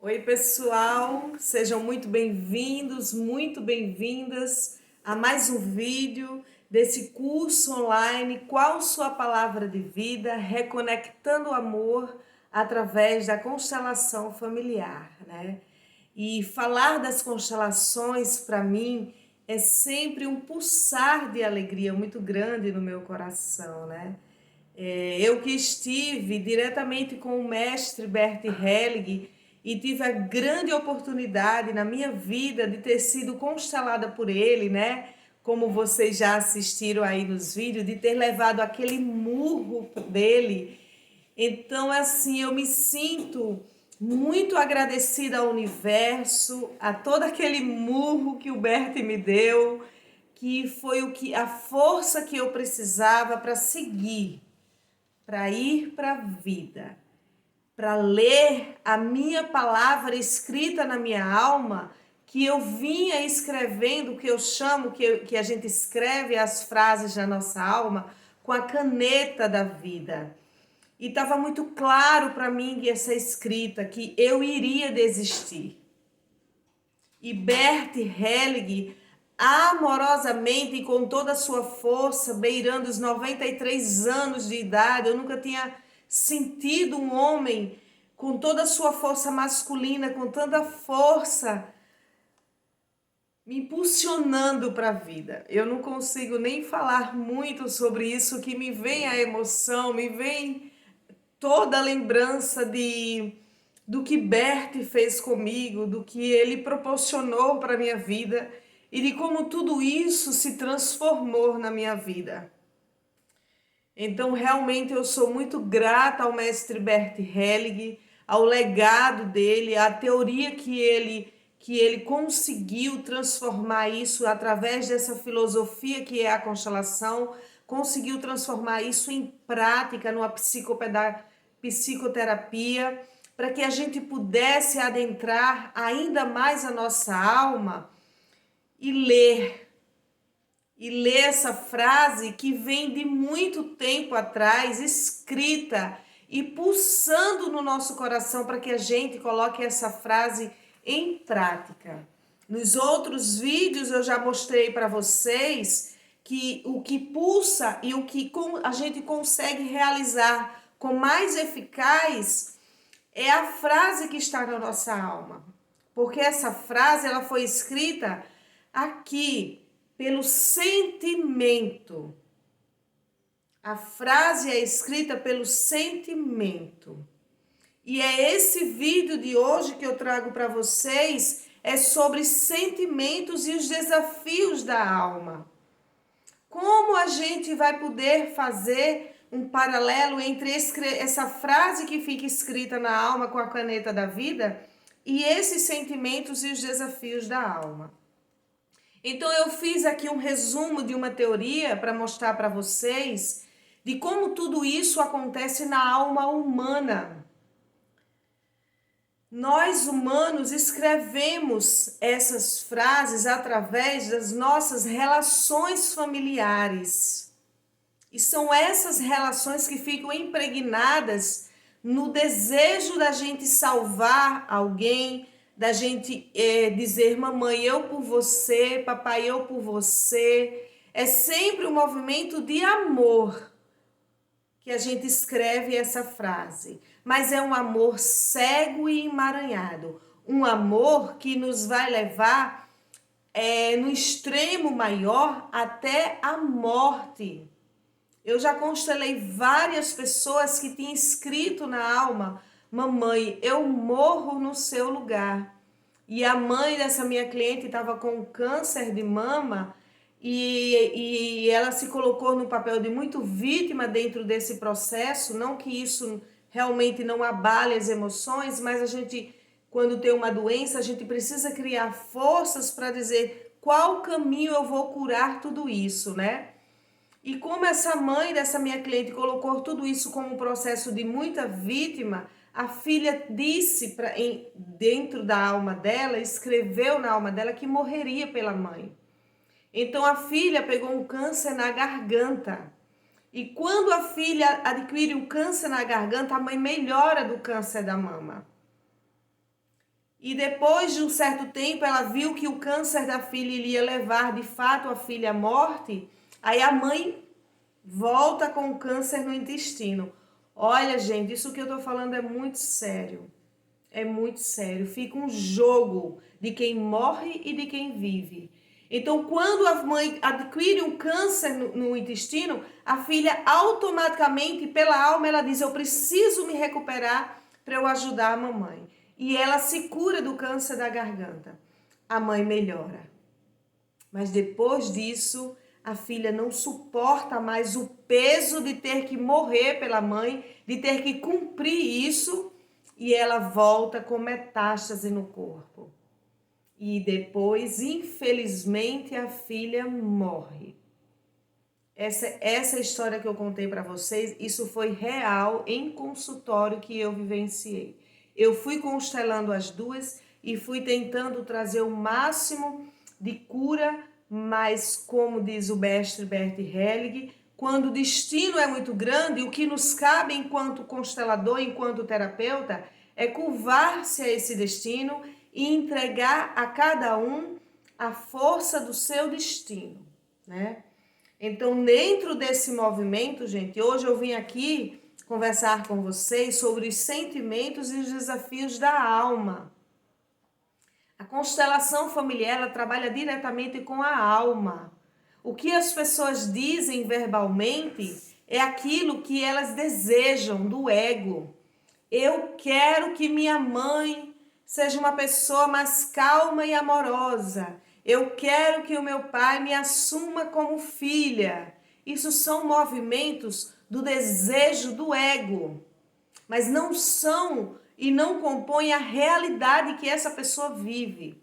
Oi, pessoal, sejam muito bem-vindas a mais um vídeo desse curso online Qual Sua Palavra de Vida? Reconectando o amor através da constelação familiar, né? E falar das constelações para mim é sempre um pulsar de alegria muito grande no meu coração, né? Eu que estive diretamente com o mestre Bert Hellig e tive a grande oportunidade na minha vida de ter sido constelada por ele, né? Como vocês já assistiram aí nos vídeos, de ter levado aquele murro dele. Então, assim, eu me sinto muito agradecida ao universo, a todo aquele murro que o Bert me deu, que foi a força que eu precisava para seguir, para ir para a vida, para ler a minha palavra escrita na minha alma, que eu vinha escrevendo, o que eu chamo, que a gente escreve as frases da nossa alma com a caneta da vida. E estava muito claro para mim que essa escrita, que eu iria desistir. E Bert Hellig, amorosamente e com toda a sua força, beirando os 93 anos de idade, eu nunca tinha sentido um homem com toda a sua força masculina, com tanta força, me impulsionando para a vida. Eu não consigo nem falar muito sobre isso, que me vem a emoção, me vem toda a lembrança do que Bert fez comigo, do que ele proporcionou para a minha vida e de como tudo isso se transformou na minha vida. Então, realmente, eu sou muito grata ao mestre Bert Hellig, ao legado dele, à teoria que ele conseguiu transformar isso através dessa filosofia que é a constelação, conseguiu transformar isso em prática numa psicoterapia, para que a gente pudesse adentrar ainda mais a nossa alma e ler essa frase que vem de muito tempo atrás, escrita e pulsando no nosso coração para que a gente coloque essa frase em prática. Nos outros vídeos eu já mostrei para vocês que o que pulsa e o que a gente consegue realizar com mais eficaz é a frase que está na nossa alma. Porque essa frase ela foi escrita aqui pelo sentimento. A frase é escrita pelo sentimento. E é esse vídeo de hoje que eu trago para vocês, é sobre sentimentos e os desafios da alma. Como a gente vai poder fazer um paralelo entre essa frase que fica escrita na alma com a caneta da vida e esses sentimentos e os desafios da alma? Então eu fiz aqui um resumo de uma teoria para mostrar para vocês de como tudo isso acontece na alma humana. Nós humanos escrevemos essas frases através das nossas relações familiares. E são essas relações que ficam impregnadas no desejo da gente salvar alguém, da gente dizer, mamãe, eu por você, papai, eu por você. É sempre um movimento de amor que a gente escreve essa frase. Mas é um amor cego e emaranhado. Um amor que nos vai levar no extremo maior até a morte. Eu já constelei várias pessoas que tinham escrito na alma, mamãe, eu morro no seu lugar. E a mãe dessa minha cliente estava com câncer de mama e ela se colocou no papel de muito vítima dentro desse processo, não que isso realmente não abale as emoções, mas a gente, quando tem uma doença, a gente precisa criar forças para dizer qual caminho eu vou curar tudo isso, né? E como essa mãe dessa minha cliente colocou tudo isso como um processo de muita vítima, a filha disse dentro da alma dela, escreveu na alma dela que morreria pela mãe. Então a filha pegou um câncer na garganta. E quando a filha adquire um câncer na garganta, a mãe melhora do câncer da mama. E depois de um certo tempo, ela viu que o câncer da filha iria levar, de fato, a filha à morte. Aí a mãe volta com o câncer no intestino. Olha, gente, isso que eu tô falando é muito sério. É muito sério. Fica um jogo de quem morre e de quem vive. Então, quando a mãe adquire um câncer no intestino, a filha automaticamente, pela alma, ela diz: eu preciso me recuperar para eu ajudar a mamãe. E ela se cura do câncer da garganta. A mãe melhora. Mas depois disso, a filha não suporta mais o peso de ter que morrer pela mãe, de ter que cumprir isso, e ela volta com metástase no corpo. E depois, infelizmente, a filha morre. Essa história que eu contei para vocês, isso foi real em consultório que eu vivenciei. Eu fui constelando as duas e fui tentando trazer o máximo de cura, mas como diz o mestre Bert Hellig, quando o destino é muito grande, o que nos cabe enquanto constelador, enquanto terapeuta, é curvar-se a esse destino e entregar a cada um a força do seu destino, né? Então, dentro desse movimento, gente, hoje eu vim aqui conversar com vocês sobre os sentimentos e os desafios da alma. A constelação familiar, ela trabalha diretamente com a alma. O que as pessoas dizem verbalmente é aquilo que elas desejam do ego. Eu quero que minha mãe seja uma pessoa mais calma e amorosa. Eu quero que o meu pai me assuma como filha. Isso são movimentos do desejo do ego, mas não são e não compõem a realidade que essa pessoa vive.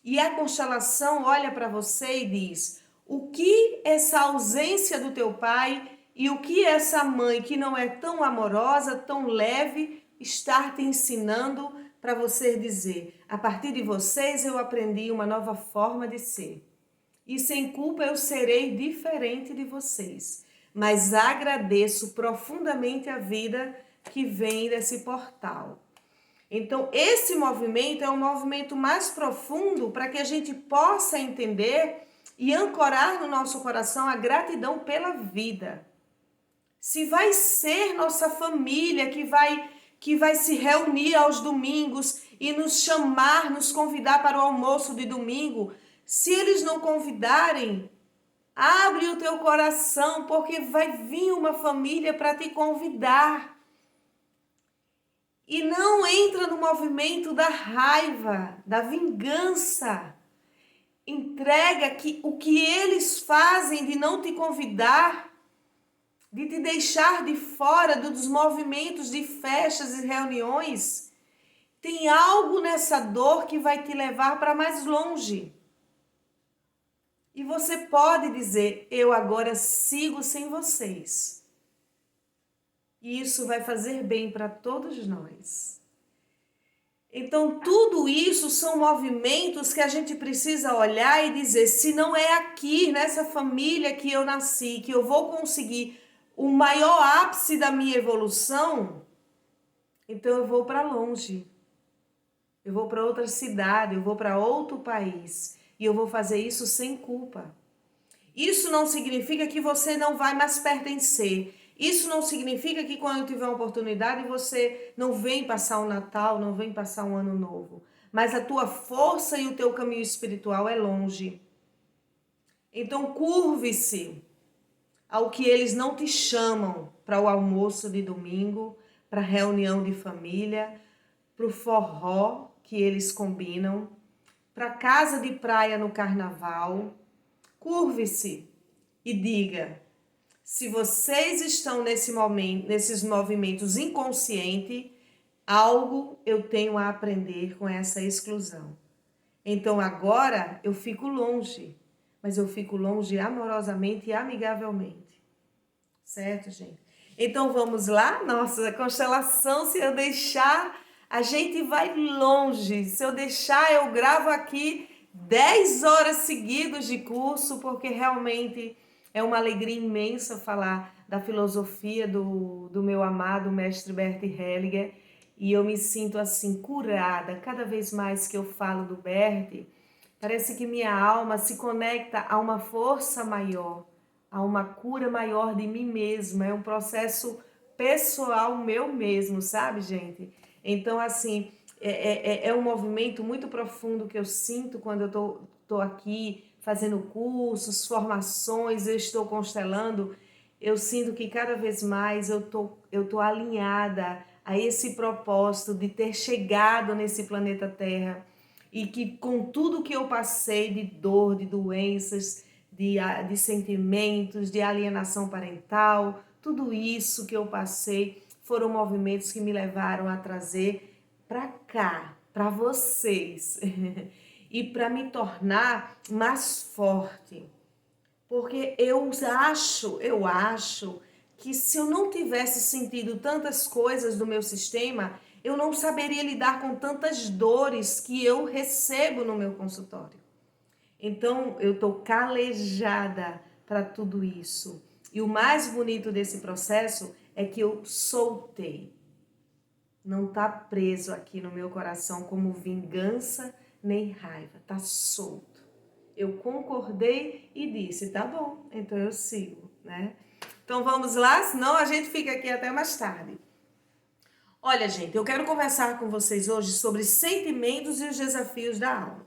E a constelação olha para você e diz: o que essa ausência do teu pai e o que essa mãe que não é tão amorosa, tão leve, está te ensinando para você dizer: a partir de vocês eu aprendi uma nova forma de ser. E sem culpa eu serei diferente de vocês. Mas agradeço profundamente a vida que vem desse portal. Então, esse movimento é um movimento mais profundo para que a gente possa entender e ancorar no nosso coração a gratidão pela vida. Se vai ser nossa família que vai se reunir aos domingos e nos chamar, nos convidar para o almoço de domingo, se eles não convidarem, abre o teu coração, porque vai vir uma família para te convidar. E não entra no movimento da raiva, da vingança. Entrega o que eles fazem de não te convidar, de te deixar de fora dos movimentos de festas e reuniões. Tem algo nessa dor que vai te levar para mais longe. E você pode dizer: eu agora sigo sem vocês. E isso vai fazer bem para todos nós. Então, tudo isso são movimentos que a gente precisa olhar e dizer: se não é aqui, nessa família que eu nasci, que eu vou conseguir o maior ápice da minha evolução, então eu vou para longe. Eu vou para outra cidade, eu vou para outro país. E eu vou fazer isso sem culpa. Isso não significa que você não vai mais pertencer. Isso não significa que quando tiver uma oportunidade você não vem passar um Natal, não vem passar um Ano Novo. Mas a tua força e o teu caminho espiritual é longe. Então curve-se ao que eles não te chamam para o almoço de domingo, para a reunião de família, para o forró que eles combinam, para a casa de praia no carnaval. Curve-se e diga: se vocês estão nesses movimentos inconscientes, algo eu tenho a aprender com essa exclusão. Então agora eu fico longe, mas eu fico longe amorosamente e amigavelmente. Certo, gente? Então vamos lá? Nossa, constelação, se eu deixar, a gente vai longe. Se eu deixar, eu gravo aqui 10 horas seguidas de curso, porque realmente é uma alegria imensa falar da filosofia do meu amado mestre Bert Hellinger. e eu me sinto assim curada. Cada vez mais que eu falo do Bert, parece que minha alma se conecta a uma força maior, a uma cura maior de mim mesma. É um processo pessoal meu mesmo, sabe, gente? Então, assim, é um movimento muito profundo que eu sinto quando eu tô aqui fazendo cursos, formações, eu estou constelando. Eu sinto que cada vez mais eu tô alinhada a esse propósito de ter chegado nesse planeta Terra e que com tudo que eu passei de dor, de doenças, de sentimentos, de alienação parental, tudo isso que eu passei foram movimentos que me levaram a trazer para cá, para vocês, e para me tornar mais forte. Porque eu acho que se eu não tivesse sentido tantas coisas do meu sistema, eu não saberia lidar com tantas dores que eu recebo no meu consultório. Então, eu tô calejada para tudo isso. E o mais bonito desse processo é que eu soltei. Não tá preso aqui no meu coração como vingança nem raiva, tá solto. Eu concordei e disse, tá bom, então eu sigo, né? Então vamos lá, senão a gente fica aqui até mais tarde. Olha, gente, eu quero conversar com vocês hoje sobre sentimentos e os desafios da alma.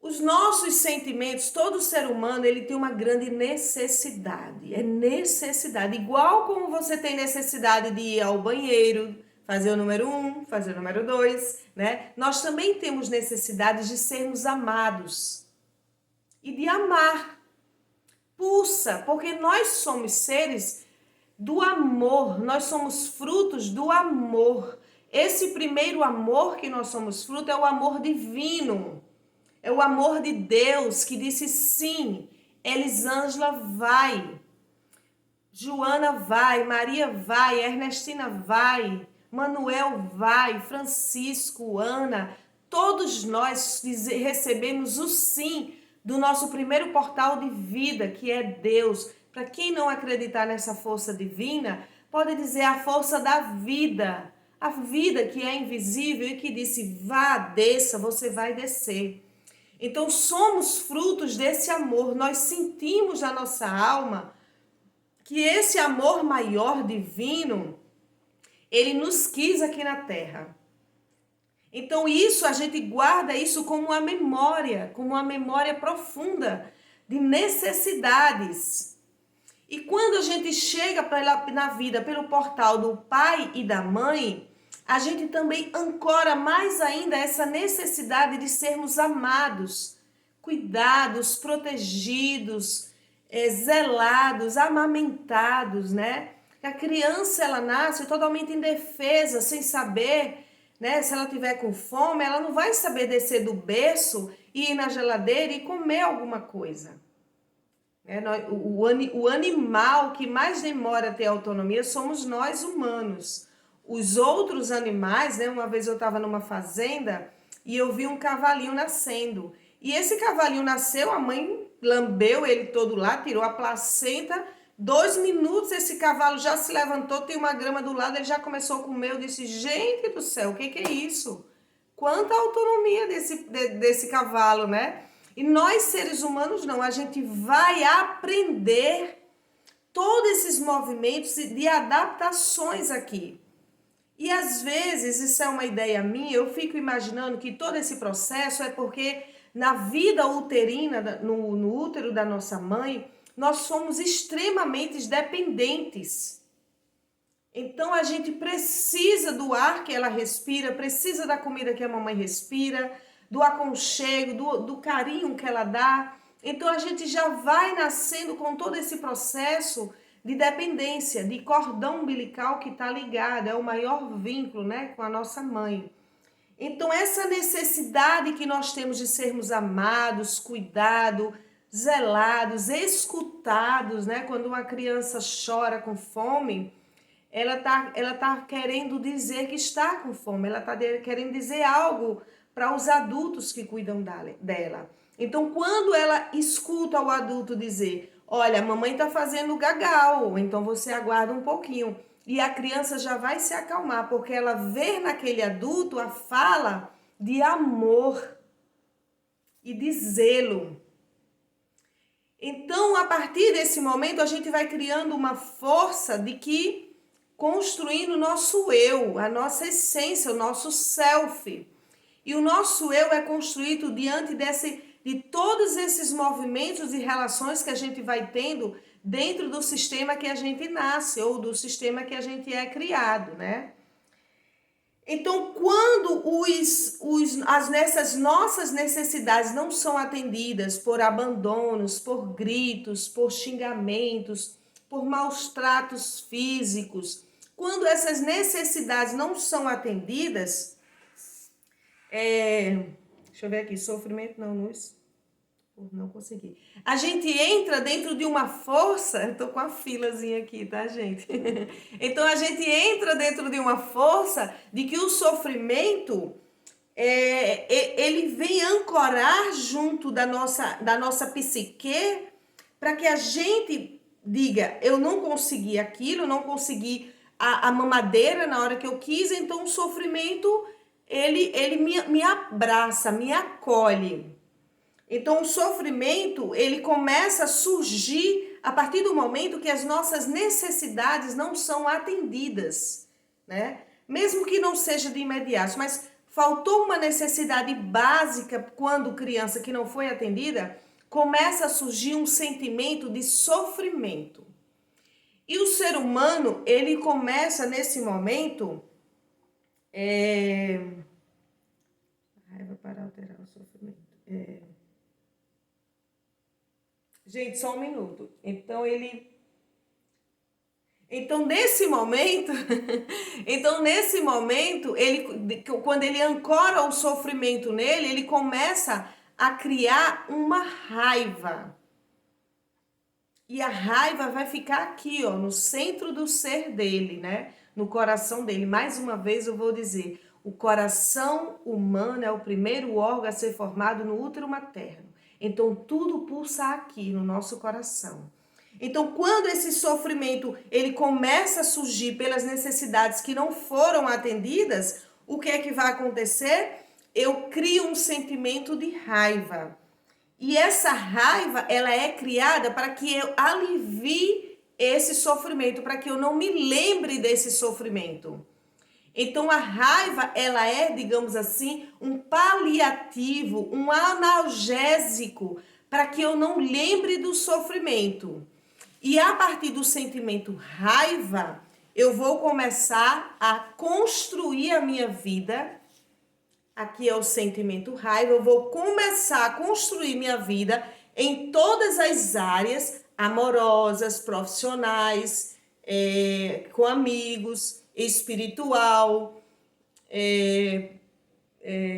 Os nossos sentimentos, todo ser humano, ele tem uma grande necessidade. É necessidade. Igual como você tem necessidade de ir ao banheiro, fazer o número 1, fazer o número 2, né? Nós também temos necessidade de sermos amados e de amar. Pulsa, porque nós somos seres do amor, nós somos frutos do amor. Esse primeiro amor que nós somos fruto é o amor divino. É o amor de Deus que disse sim. Elisângela vai. Joana vai. Maria vai. Ernestina vai. Manuel vai. Francisco, Ana. Todos nós recebemos o sim do nosso primeiro portal de vida, que é Deus. Para quem não acreditar nessa força divina, pode dizer a força da vida. A vida que é invisível e que disse, vá, desça, você vai descer. Então, somos frutos desse amor. Nós sentimos na nossa alma que esse amor maior divino, ele nos quis aqui na Terra. Então, isso a gente guarda isso como uma memória profunda de necessidades. E quando a gente chega na vida pelo portal do pai e da mãe, a gente também ancora mais ainda essa necessidade de sermos amados, cuidados, protegidos, zelados, amamentados, né? A criança, ela nasce totalmente indefesa, sem saber, né? Se ela tiver com fome, ela não vai saber descer do berço e ir na geladeira e comer alguma coisa. O animal que mais demora a ter autonomia somos nós humanos. Os outros animais, né? Uma vez eu estava numa fazenda e eu vi um cavalinho nascendo. E esse cavalinho nasceu, a mãe lambeu ele todo lá, tirou a placenta. 2 minutos esse cavalo já se levantou, tem uma grama do lado, ele já começou a comer. Eu disse, gente do céu, o que é isso? Quanta autonomia desse cavalo, né? E nós, seres humanos, não. A gente vai aprender todos esses movimentos de adaptações aqui. E às vezes, isso é uma ideia minha, eu fico imaginando que todo esse processo é porque na vida uterina, no útero da nossa mãe, nós somos extremamente dependentes. Então a gente precisa do ar que ela respira, precisa da comida que a mamãe respira, do aconchego, do carinho que ela dá. Então a gente já vai nascendo com todo esse processo de dependência, de cordão umbilical que está ligado, é o maior vínculo, né, com a nossa mãe. Então essa necessidade que nós temos de sermos amados, cuidados, zelados, escutados, né, quando uma criança chora com fome, ela tá querendo dizer que está com fome, ela tá querendo dizer algo para os adultos que cuidam dela. Então, quando ela escuta o adulto dizer, olha, a mamãe está fazendo gagal, então você aguarda um pouquinho. e a criança já vai se acalmar, porque ela vê naquele adulto a fala de amor e de zelo. Então, a partir desse momento, a gente vai criando uma força de que construindo o nosso eu, a nossa essência, o nosso self. E o nosso eu é construído diante de todos esses movimentos e relações que a gente vai tendo dentro do sistema que a gente nasce ou do sistema que a gente é criado, né? Então, quando essas nossas necessidades não são atendidas por abandonos, por gritos, por xingamentos, por maus tratos físicos, quando essas necessidades não são atendidas, deixa eu ver aqui, sofrimento não, luz. Não consegui. A gente entra dentro de uma força, eu tô com a filazinha aqui, tá, gente? Então a gente entra dentro de uma força de que o sofrimento ele vem ancorar junto da nossa psique para que a gente diga, eu não consegui aquilo, não consegui a mamadeira na hora que eu quis, então o sofrimento ele me abraça, me acolhe. Então, o sofrimento, ele começa a surgir a partir do momento que as nossas necessidades não são atendidas, né? Mesmo que não seja de imediato, mas faltou uma necessidade básica quando criança que não foi atendida, começa a surgir um sentimento de sofrimento. E o ser humano, ele começa nesse momento... Raiva para alterar o sofrimento. Gente, só um minuto. Então, nesse momento, quando ele ancora o sofrimento nele, ele começa a criar uma raiva. E a raiva vai ficar aqui, ó, no centro do ser dele, né? No coração dele. Mais uma vez eu vou dizer, o coração humano é o primeiro órgão a ser formado no útero materno. Então, tudo pulsa aqui no nosso coração. Então, quando esse sofrimento ele começa a surgir pelas necessidades que não foram atendidas, o que é que vai acontecer? Eu crio um sentimento de raiva. E essa raiva, ela é criada para que eu alivie esse sofrimento, para que eu não me lembre desse sofrimento. Então, a raiva, ela é, digamos assim, um paliativo, um analgésico, para que eu não lembre do sofrimento. E a partir do sentimento raiva, eu vou começar a construir a minha vida. Aqui é o sentimento raiva, eu vou começar a construir minha vida em todas as áreas, amorosas, profissionais, com amigos, espiritual,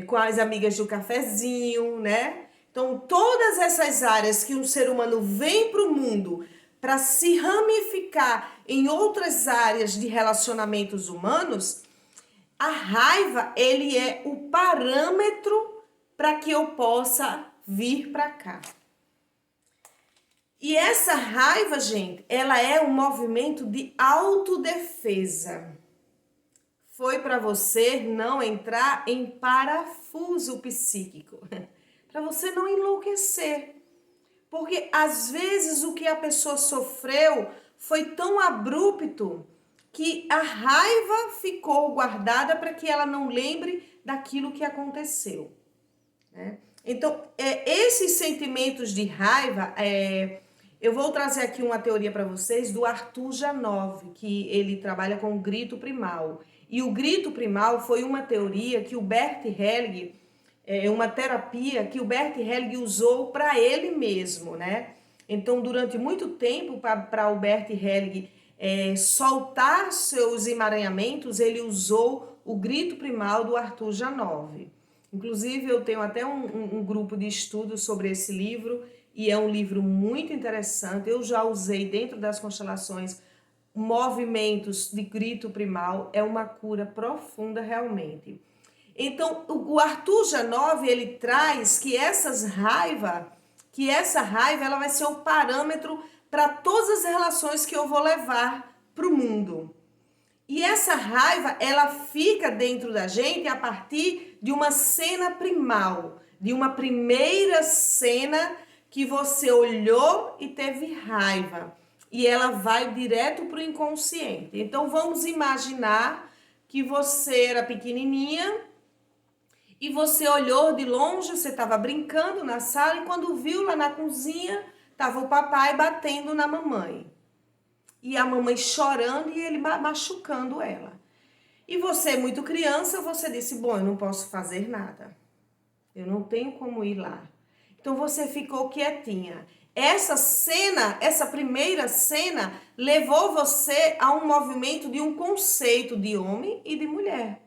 com as amigas do cafezinho, né? Então, todas essas áreas que um ser humano vem para o mundo para se ramificar em outras áreas de relacionamentos humanos, a raiva, ele é o parâmetro para que eu possa vir para cá. E essa raiva, gente, ela é um movimento de autodefesa. Foi para você não entrar em parafuso psíquico, para você não enlouquecer. Porque às vezes o que a pessoa sofreu foi tão abrupto que a raiva ficou guardada para que ela não lembre daquilo que aconteceu, né? Então, esses sentimentos de raiva, eu vou trazer aqui uma teoria para vocês do Arthur Janov, que ele trabalha com o grito primal. E o grito primal foi uma teoria que o Bert Hellinger, uma terapia que o Bert Hellinger usou para ele mesmo, né? Então, durante muito tempo, para o Bert Hellinger soltar seus emaranhamentos, ele usou o grito primal do Arthur Janov. Inclusive, eu tenho até um grupo de estudo sobre esse livro, e é um livro muito interessante. Eu já usei dentro das constelações movimentos de grito primal, é uma cura profunda realmente. Então, o Arthur Janov, ele traz que essa raiva ela vai ser o parâmetro para todas as relações que eu vou levar para o mundo. E essa raiva, ela fica dentro da gente a partir de uma cena primal, de uma primeira cena que você olhou e teve raiva. E ela vai direto para o inconsciente. Então vamos imaginar que você era pequenininha e você olhou de longe, você estava brincando na sala e quando viu lá na cozinha, estava o papai batendo na mamãe. E a mamãe chorando e ele machucando ela. E você, muito criança, você disse, bom, eu não posso fazer nada. Eu não tenho como ir lá. Então você ficou quietinha. Essa cena, essa primeira cena, levou você a um movimento de um conceito de homem e de mulher.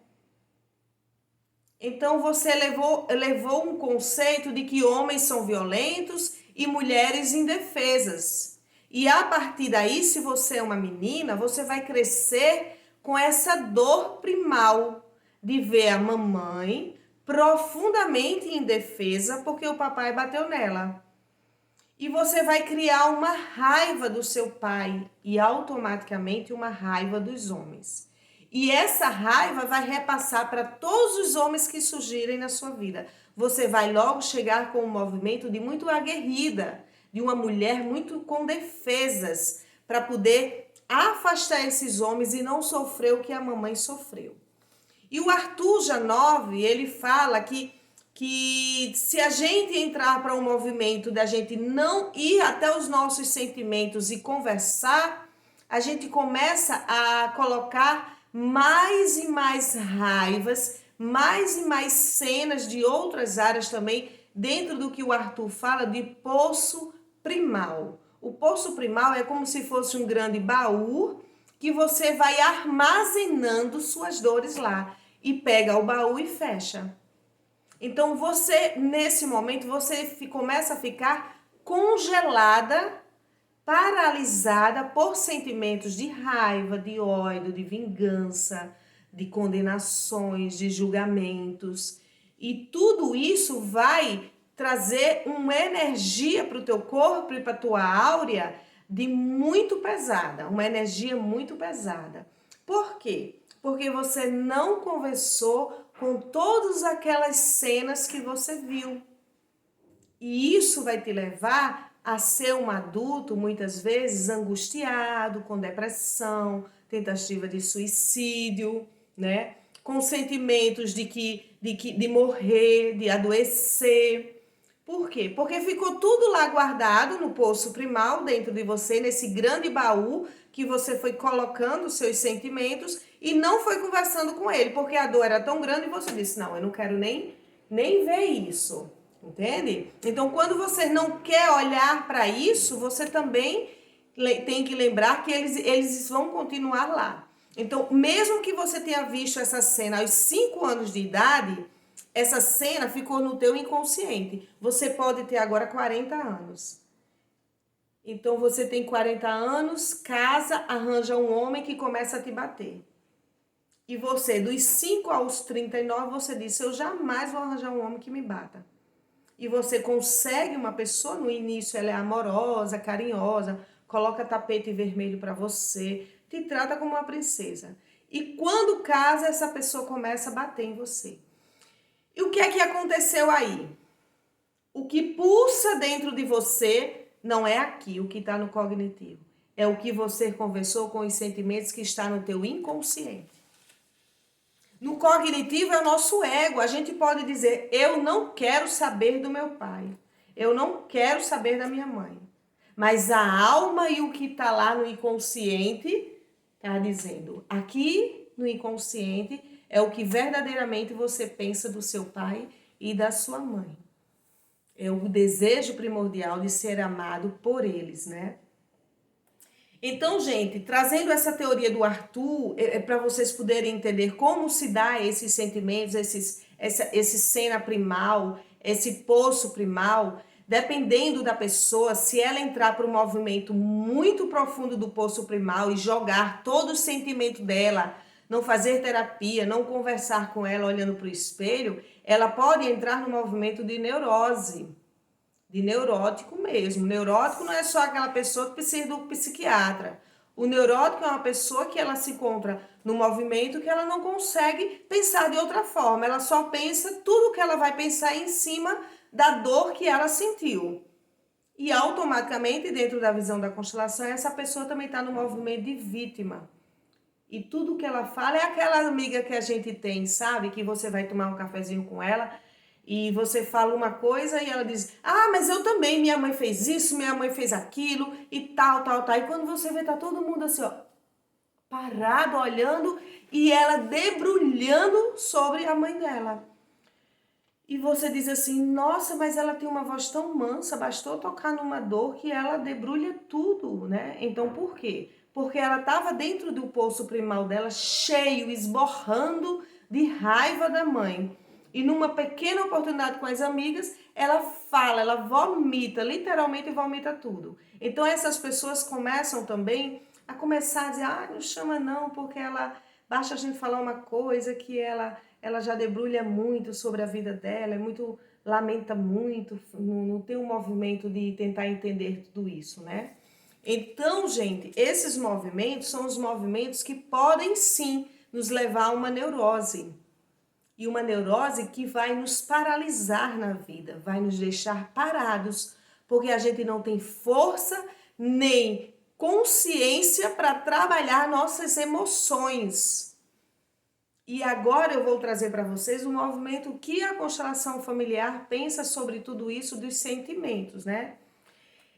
Então você levou um conceito de que homens são violentos e mulheres indefesas. E a partir daí, se você é uma menina, você vai crescer com essa dor primal de ver a mamãe profundamente indefesa porque o papai bateu nela. E você vai criar uma raiva do seu pai e automaticamente uma raiva dos homens. E essa raiva vai repassar para todos os homens que surgirem na sua vida. Você vai logo chegar com um movimento de muito aguerrida, de uma mulher muito com defesas, para poder afastar esses homens e não sofrer o que a mamãe sofreu. E o Arthur Janove, ele fala que se a gente entrar para um movimento da gente não ir até os nossos sentimentos e conversar, a gente começa a colocar mais e mais raivas, mais e mais cenas de outras áreas também, dentro do que o Arthur fala de poço primal. O poço primal é como se fosse um grande baú que você vai armazenando suas dores lá e pega o baú e fecha. Então você, nesse momento, você começa a ficar congelada, paralisada por sentimentos de raiva, de ódio, de vingança, de condenações, de julgamentos. E tudo isso vai trazer uma energia para o teu corpo e para a tua áurea de muito pesada, uma energia muito pesada. Por quê? Porque você não conversou com todas aquelas cenas que você viu. E isso vai te levar a ser um adulto, muitas vezes, angustiado, com depressão, tentativa de suicídio, né? Com sentimentos de morrer, de adoecer. Por quê? Porque ficou tudo lá guardado no poço primal, dentro de você, nesse grande baú que você foi colocando os seus sentimentos e não foi conversando com ele, porque a dor era tão grande e você disse, não, eu não quero nem ver isso. Entende? Então, quando você não quer olhar para isso, você também tem que lembrar que eles vão continuar lá. Então, mesmo que você tenha visto essa cena aos 5 anos de idade, essa cena ficou no teu inconsciente. Você pode ter agora 40 anos. Então, você tem 40 anos, casa, arranja um homem que começa a te bater. E você, dos 5 aos 39, você disse, eu jamais vou arranjar um homem que me bata. E você consegue uma pessoa, no início ela é amorosa, carinhosa, coloca tapete vermelho para você, te trata como uma princesa. E quando casa, essa pessoa começa a bater em você. E o que é que aconteceu aí? O que pulsa dentro de você não é aqui, o que está no cognitivo. É o que você conversou com os sentimentos que está no teu inconsciente. No cognitivo é o nosso ego. A gente pode dizer, eu não quero saber do meu pai. Eu não quero saber da minha mãe. Mas a alma e o que está lá no inconsciente está dizendo, aqui no inconsciente é o que verdadeiramente você pensa do seu pai e da sua mãe. É o desejo primordial de ser amado por eles, né? Então, gente, trazendo essa teoria do Arthur, para vocês poderem entender como se dá esses sentimentos, esse cena primal, esse poço primal, dependendo da pessoa, se ela entrar para um movimento muito profundo do poço primal e jogar todo o sentimento dela, não fazer terapia, não conversar com ela olhando para o espelho, ela pode entrar no movimento de neurose. De neurótico mesmo. Neurótico não é só aquela pessoa que precisa do psiquiatra. O neurótico é uma pessoa que ela se encontra no movimento que ela não consegue pensar de outra forma. Ela só pensa tudo que ela vai pensar em cima da dor que ela sentiu. E automaticamente, dentro da visão da constelação, essa pessoa também está no movimento de vítima. E tudo que ela fala é aquela amiga que a gente tem, sabe? Que você vai tomar um cafezinho com ela e você fala uma coisa e ela diz: ah, mas eu também, minha mãe fez isso, minha mãe fez aquilo e tal, tal, tal. E quando você vê, tá todo mundo assim, ó, parado, olhando e ela debrulhando sobre a mãe dela. E você diz assim: nossa, mas ela tem uma voz tão mansa, bastou tocar numa dor que ela debrulha tudo, né? Então por quê? Porque ela estava dentro do poço primal dela, cheio, esborrando de raiva da mãe. E numa pequena oportunidade com as amigas, ela fala, ela vomita, literalmente vomita tudo. Então essas pessoas começam também a começar a dizer: ah, não chama não, porque ela basta a gente falar uma coisa que ela já debrulha muito sobre a vida dela, é muito, lamenta muito, não tem um movimento de tentar entender tudo isso, né? Então, gente, esses movimentos são os movimentos que podem sim nos levar a uma neurose. E uma neurose que vai nos paralisar na vida, vai nos deixar parados, porque a gente não tem força nem consciência para trabalhar nossas emoções. E agora eu vou trazer para vocês um movimento que a constelação familiar pensa sobre tudo isso dos sentimentos, né?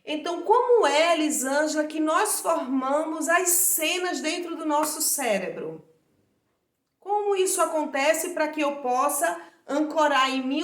Então, como é, Elisângela, que nós formamos as cenas dentro do nosso cérebro? Como isso acontece para que eu possa ancorar em mim